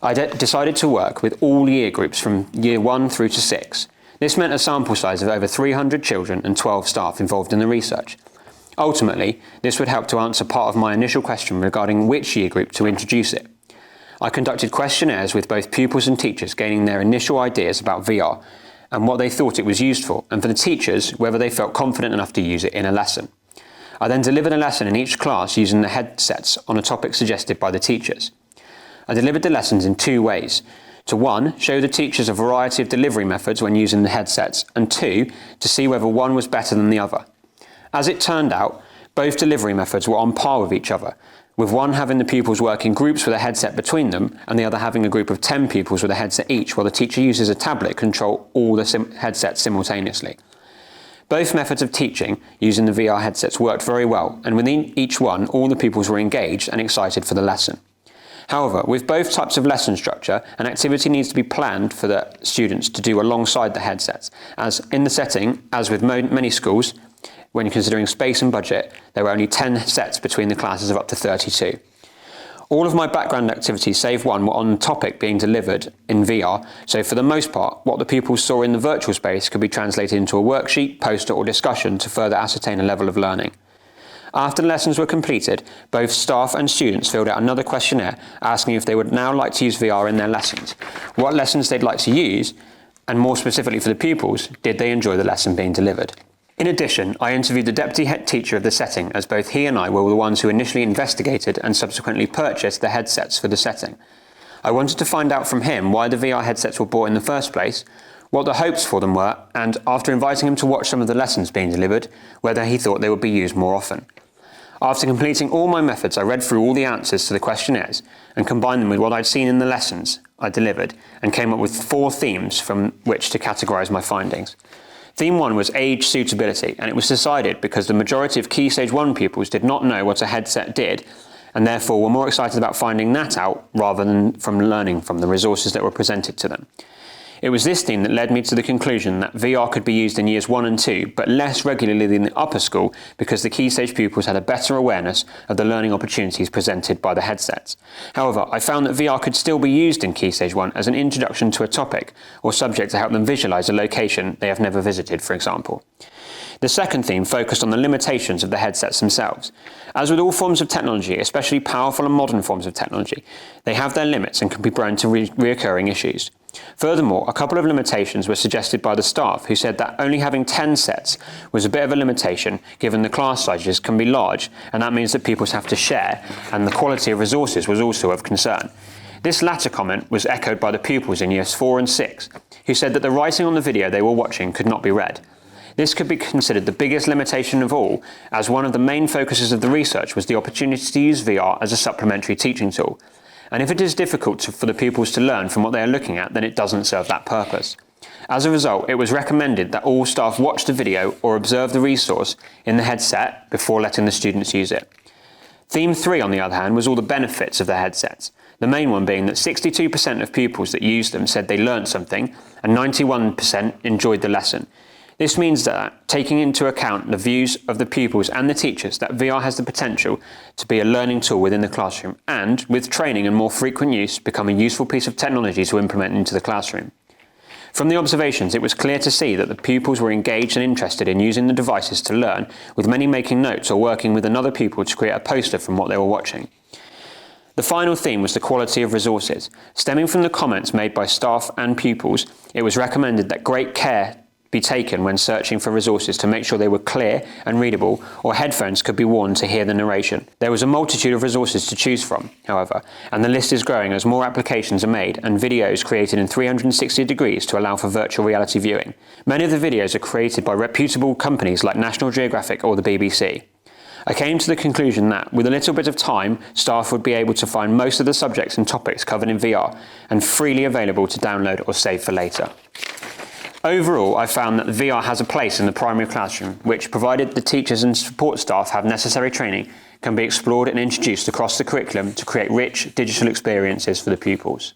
I decided to work with all year groups from year 1 through to 6. This meant a sample size of over 300 children and 12 staff involved in the research. Ultimately, this would help to answer part of my initial question regarding which year group to introduce it. I conducted questionnaires with both pupils and teachers, gaining their initial ideas about VR and what they thought it was used for, and for the teachers, whether they felt confident enough to use it in a lesson. I then delivered a lesson in each class using the headsets on a topic suggested by the teachers. I delivered the lessons in 2 ways. To 1, show the teachers a variety of delivery methods when using the headsets, and 2, to see whether one was better than the other. As it turned out, both delivery methods were on par with each other, with one having the pupils work in groups with a headset between them, and the other having a group of 10 pupils with a headset each, while the teacher uses a tablet to control all the headsets simultaneously. Both methods of teaching using the VR headsets worked very well, and within each one, all the pupils were engaged and excited for the lesson. However, with both types of lesson structure, an activity needs to be planned for the students to do alongside the headsets, as in the setting, as with many schools, when considering space and budget, there were only 10 sets between the classes of up to 32. All of my background activities, save one, were on the topic being delivered in VR, so for the most part, what the pupils saw in the virtual space could be translated into a worksheet, poster or discussion to further ascertain a level of learning. After the lessons were completed, both staff and students filled out another questionnaire asking if they would now like to use VR in their lessons, what lessons they'd like to use, and more specifically for the pupils, did they enjoy the lesson being delivered. In addition, I interviewed the deputy head teacher of the setting, as both he and I were the ones who initially investigated and subsequently purchased the headsets for the setting. I wanted to find out from him why the VR headsets were bought in the first place, what the hopes for them were, and after inviting him to watch some of the lessons being delivered, whether he thought they would be used more often. After completing all my methods, I read through all the answers to the questionnaires and combined them with what I'd seen in the lessons I delivered and came up with 4 themes from which to categorise my findings. Theme 1 was age suitability, and it was decided because the majority of Key Stage 1 pupils did not know what a headset did and therefore were more excited about finding that out rather than from learning from the resources that were presented to them. It was this theme that led me to the conclusion that VR could be used in years 1 and 2, but less regularly than the upper school because the Key Stage pupils had a better awareness of the learning opportunities presented by the headsets. However, I found that VR could still be used in Key Stage 1 as an introduction to a topic or subject to help them visualise a location they have never visited, for example. The second theme focused on the limitations of the headsets themselves. As with all forms of technology, especially powerful and modern forms of technology, they have their limits and can be prone to reoccurring issues. Furthermore, a couple of limitations were suggested by the staff, who said that only having 10 sets was a bit of a limitation given the class sizes can be large, and that means that pupils have to share, and the quality of resources was also of concern. This latter comment was echoed by the pupils in years 4 and 6, who said that the writing on the video they were watching could not be read. This could be considered the biggest limitation of all, as one of the main focuses of the research was the opportunity to use VR as a supplementary teaching tool. And if it is difficult for the pupils to learn from what they are looking at, then it doesn't serve that purpose. As a result, it was recommended that all staff watch the video or observe the resource in the headset before letting the students use it. Theme 3, on the other hand, was all the benefits of the headsets. The main one being that 62% of pupils that used them said they learned something, and 91% enjoyed the lesson. This means that, taking into account the views of the pupils and the teachers, that VR has the potential to be a learning tool within the classroom and, with training and more frequent use, become a useful piece of technology to implement into the classroom. From the observations, it was clear to see that the pupils were engaged and interested in using the devices to learn, with many making notes or working with another pupil to create a poster from what they were watching. The final theme was the quality of resources. Stemming from the comments made by staff and pupils, it was recommended that great care be taken when searching for resources to make sure they were clear and readable, or headphones could be worn to hear the narration. There was a multitude of resources to choose from, however, and the list is growing as more applications are made and videos created in 360 degrees to allow for virtual reality viewing. Many of the videos are created by reputable companies like National Geographic or the BBC. I came to the conclusion that, with a little bit of time, staff would be able to find most of the subjects and topics covered in VR and freely available to download or save for later. Overall, I found that VR has a place in the primary classroom, which, provided the teachers and support staff have necessary training, can be explored and introduced across the curriculum to create rich digital experiences for the pupils.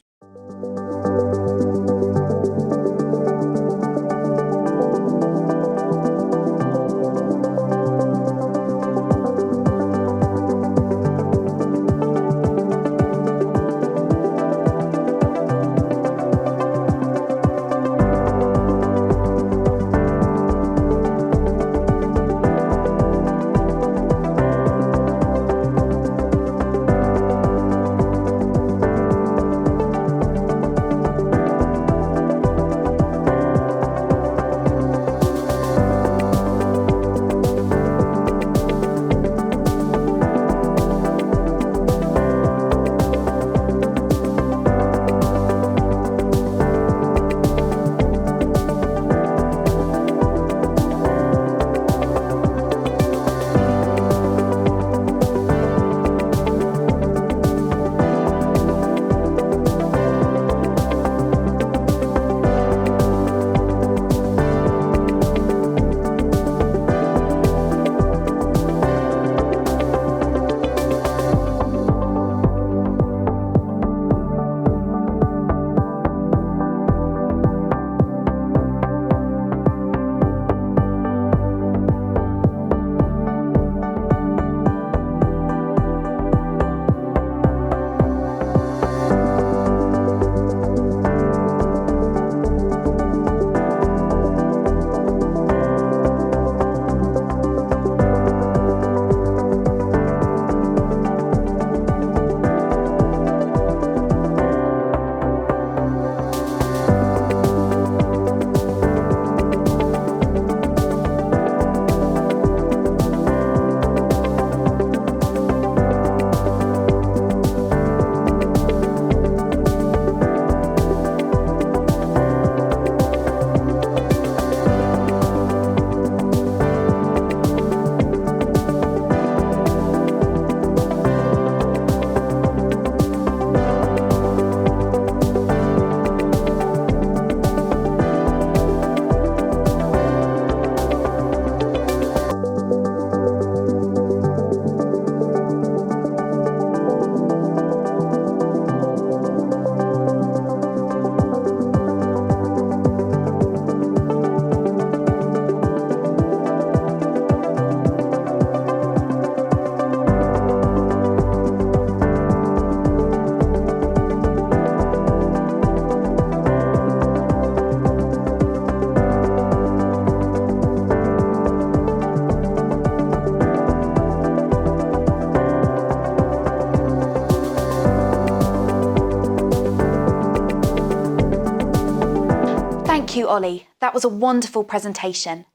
Thank you, Ollie. That was a wonderful presentation.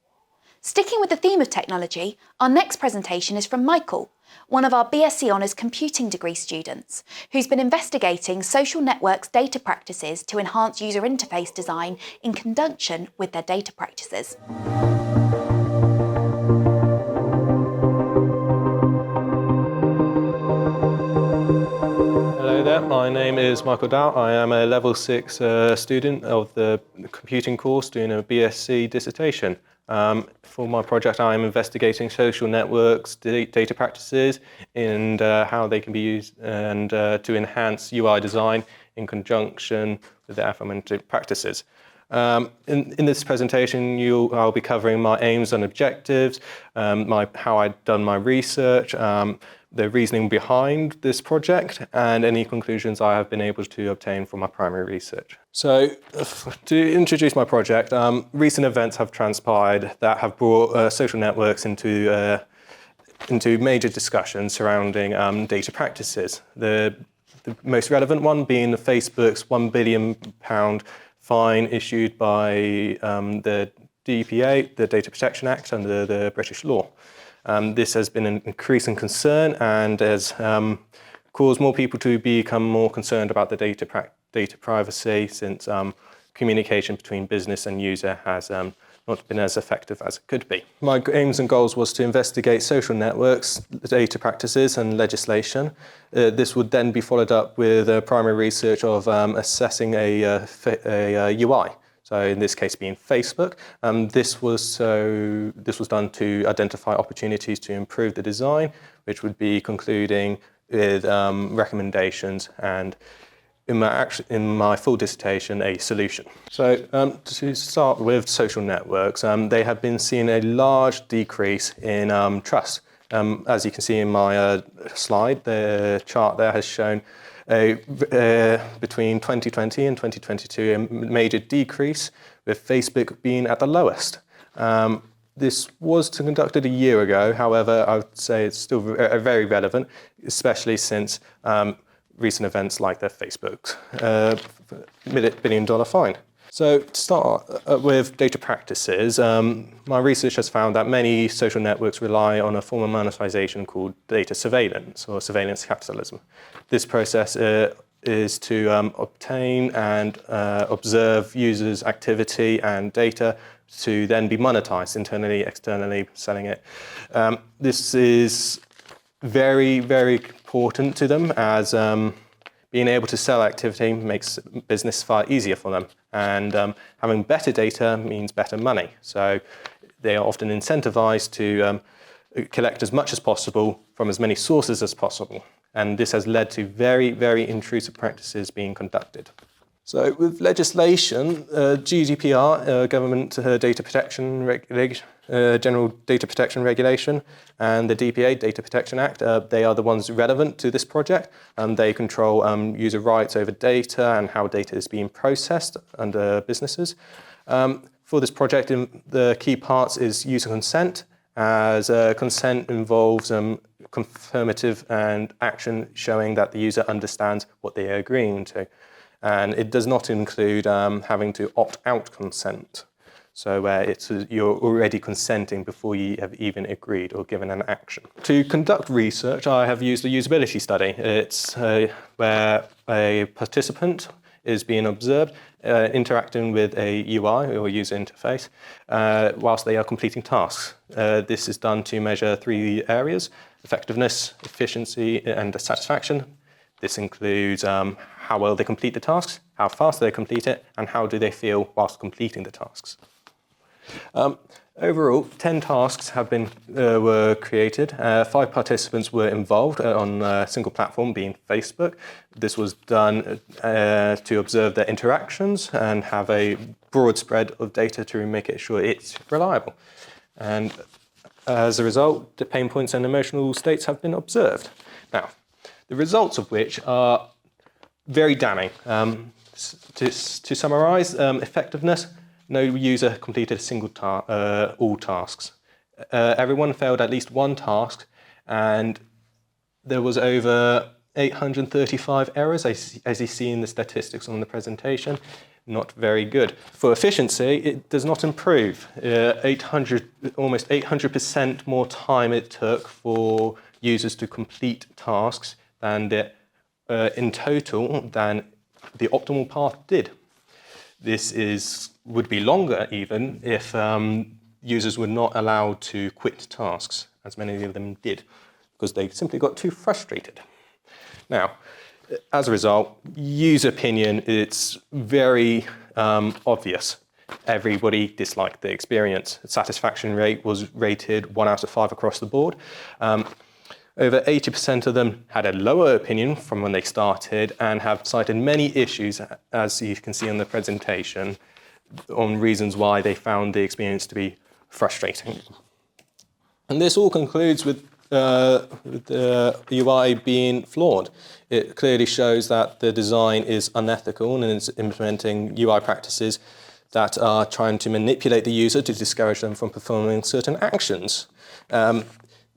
Sticking with the theme of technology, our next presentation is from Michael, one of our BSc Honours Computing degree students, who's been investigating social networks' data practices to enhance user interface design in conjunction with their data practices. Hello there, my name is Michael Dow. I am a level 6 student of the computing course doing a BSc dissertation. For my project I am investigating social networks, data practices and how they can be used and to enhance UI design in conjunction with the aforementioned practices. In this presentation I'll be covering my aims and objectives, how I've done my research, the reasoning behind this project and any conclusions I have been able to obtain from my primary research. So to introduce my project, recent events have transpired that have brought social networks into major discussions surrounding data practices. The most relevant one being Facebook's £1 billion fine issued by the DPA, the Data Protection Act, under the British law. This has been an increasing concern and has caused more people to become more concerned about the data privacy since communication between business and user has not been as effective as it could be. My aims and goals was to investigate social networks, data practices and legislation. This would then be followed up with primary research of assessing a UI. So in this case being Facebook. This was done to identify opportunities to improve the design, which would be concluding with recommendations and in my full dissertation a solution. So to start with social networks, they have been seeing a large decrease in trust. As you can see in my slide, the chart there has shown between 2020 and 2022 a major decrease, with Facebook being at the lowest. This was conducted a year ago, however I would say it's still very relevant, especially since recent events like the Facebook's $1 billion fine. So to start with data practices, my research has found that many social networks rely on a form of monetization called data surveillance or surveillance capitalism. This process is to obtain and observe users' activity and data to then be monetized internally, externally, selling it. This is very, very important to them as being able to sell activity makes business far easier for them. And having better data means better money. So they are often incentivized to collect as much as possible from as many sources as possible. And this has led to very, very intrusive practices being conducted. So with legislation, GDPR, Government Data Protection Regulation, General Data Protection Regulation, and the DPA, Data Protection Act, they are the ones relevant to this project. They control user rights over data and how data is being processed under businesses. For this project, the key parts is user consent, as consent involves confirmative and action showing that the user understands what they are agreeing to. And it does not include having to opt out consent. So where you're already consenting before you have even agreed or given an action. To conduct research, I have used a usability study. It's where a participant is being observed interacting with a UI or user interface whilst they are completing tasks. This is done to measure 3 areas: effectiveness, efficiency, and satisfaction. This includes how well they complete the tasks, how fast they complete it, and how do they feel whilst completing the tasks. Overall, 10 tasks have been were created. 5 participants were involved on a single platform, being Facebook. This was done to observe their interactions and have a broad spread of data to make it sure it's reliable. And as a result, the pain points and emotional states have been observed. Now, the results of which are very damning. To summarise, effectiveness. No user completed a single all tasks. Everyone failed at least one task, and there was over 835 errors, as you see in the statistics on the presentation. not very good. For efficiency, it does not improve. Almost 800% more time it took for users to complete tasks than in total than the optimal path did. This would be longer even if users were not allowed to quit tasks, as many of them did, because they simply got too frustrated. Now, as a result, user opinion, it's very obvious. Everybody disliked the experience. The satisfaction rate was rated 1 out of 5 across the board. Over 80% of them had a lower opinion from when they started and have cited many issues, as you can see on the presentation, on reasons why they found the experience to be frustrating. And this all concludes with the UI being flawed. It clearly shows that the design is unethical and is implementing UI practices that are trying to manipulate the user to discourage them from performing certain actions.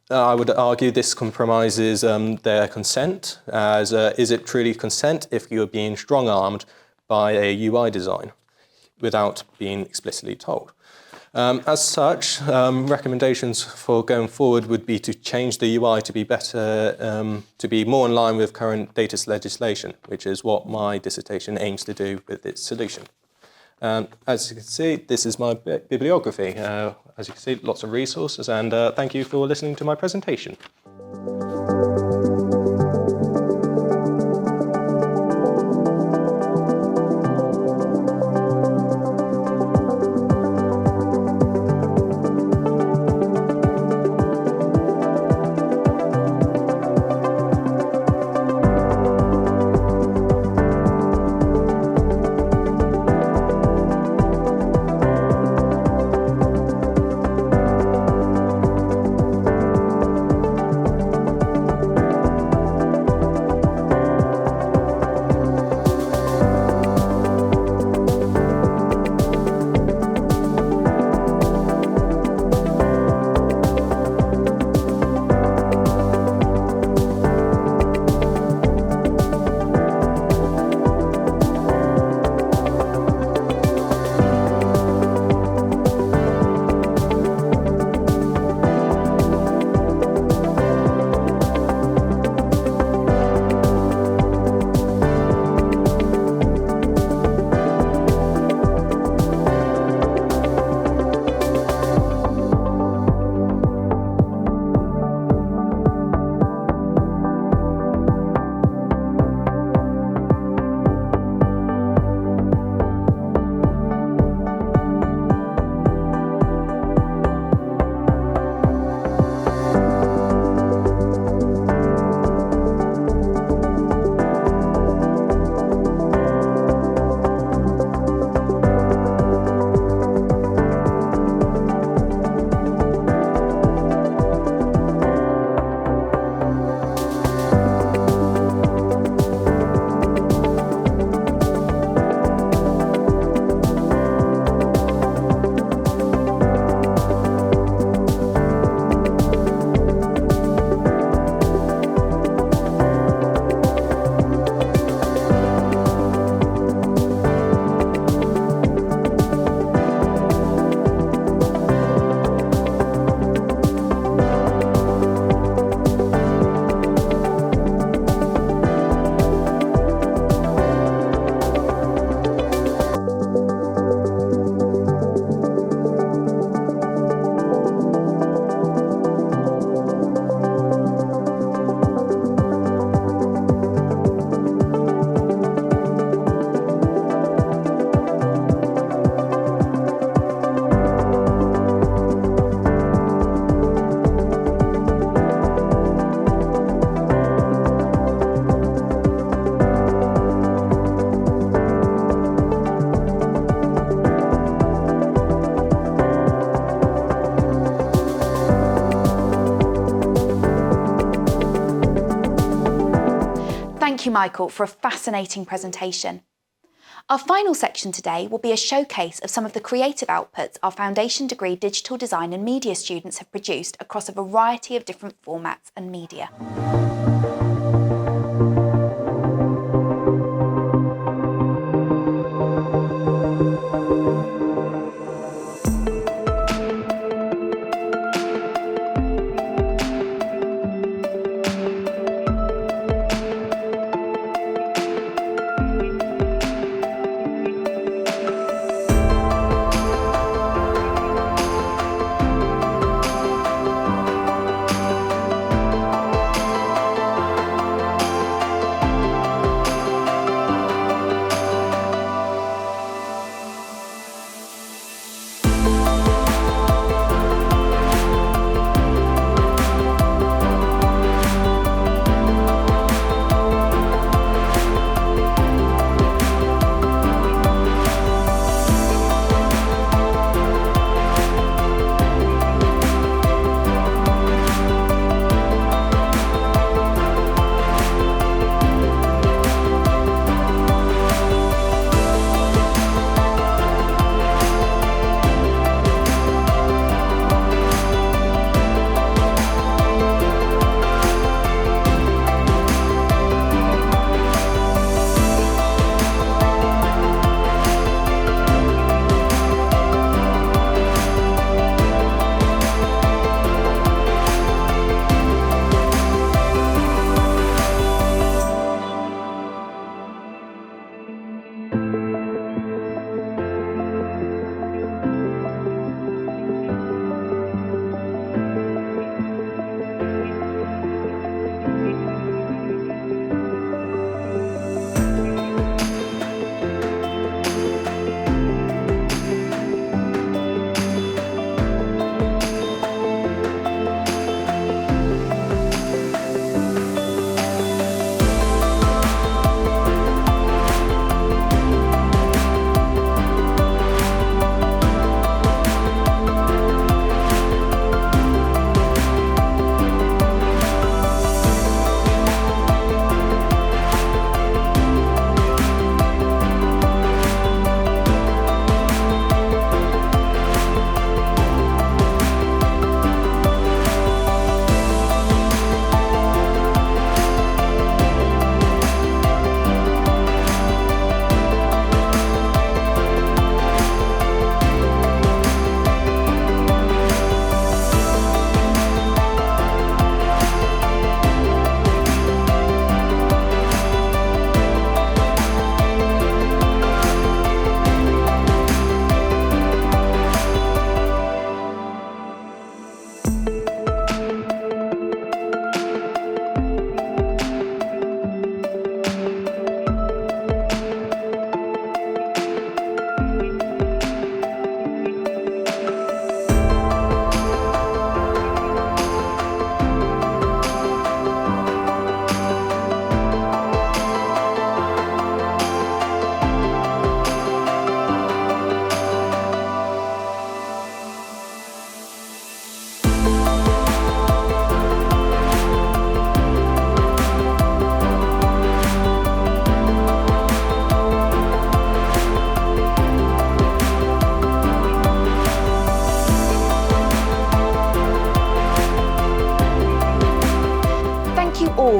I would argue this compromises their consent, as is it truly consent if you're being strong-armed by a UI design without being explicitly told? As such, recommendations for going forward would be to change the UI to be better, to be more in line with current data legislation, which is what my dissertation aims to do with its solution. As you can see, this is my bibliography. As you can see, lots of resources, and thank you for listening to my presentation. Thank you, Michael, for a fascinating presentation. Our final section today will be a showcase of some of the creative outputs our foundation degree digital design and media students have produced across a variety of different formats and media.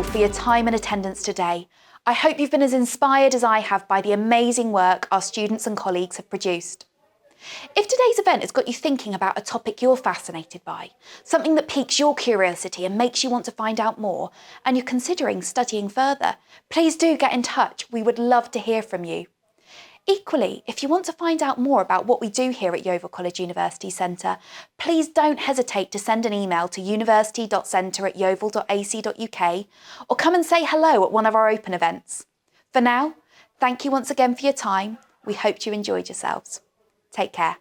for your time and attendance today. I hope you've been as inspired as I have by the amazing work our students and colleagues have produced. If today's event has got you thinking about a topic you're fascinated by, something that piques your curiosity and makes you want to find out more, and you're considering studying further, please do get in touch. We would love to hear from you. Equally, if you want to find out more about what we do here at Yeovil College University Centre, please don't hesitate to send an email to university.centre@yeovil.ac.uk or come and say hello at one of our open events. For now, thank you once again for your time. We hope you enjoyed yourselves. Take care.